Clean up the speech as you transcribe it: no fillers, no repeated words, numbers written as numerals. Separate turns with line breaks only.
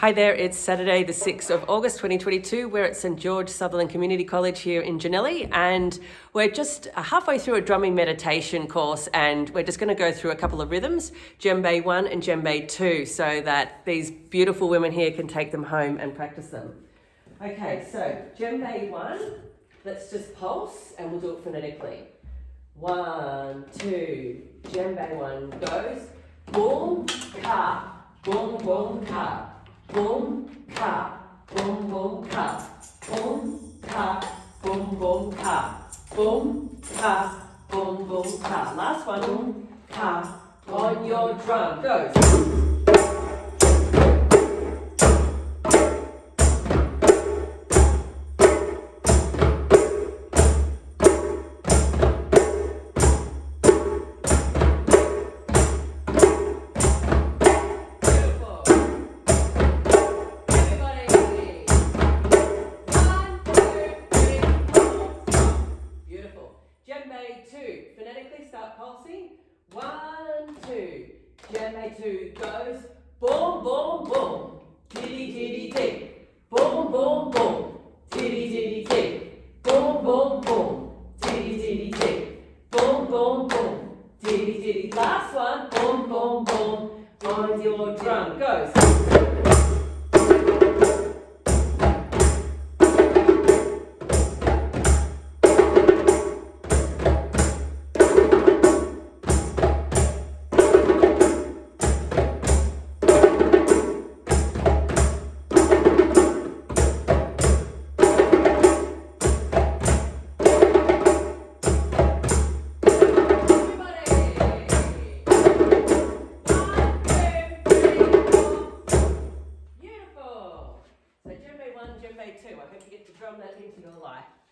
Hi there, it's Saturday the 6th of August 2022. We're at St George Sutherland Community College here in Janelli, and we're just halfway through a drumming meditation course, and we're just going to go through a couple of rhythms, djembe 1 and djembe 2, so that these beautiful women here can take them home and practice them. Okay, so djembe 1, let's just pulse and we'll do it phonetically. 1, 2, djembe 1 goes, boom, ka, boom, boom, ka. Boom, ka, boom, boom, ka, boom, ka, boom, boom, ka, boom, ka, boom, boom, ka. Last one, boom, ka, on your drum, goes. Djembe 2, phonetically start pulsing. 1, 2, djembe 2 goes, boom, boom, boom, tiddy, tiddy, tiddy, boom, boom, boom, tiddy, tiddy, tiddy, boom, boom, boom, tiddy, tiddy, tiddy, boom, boom, boom, tiddy, tiddy. Last one, boom, boom, boom, on your drum, goes. So djembe 1, djembe 2. I hope you get to drum that into your life.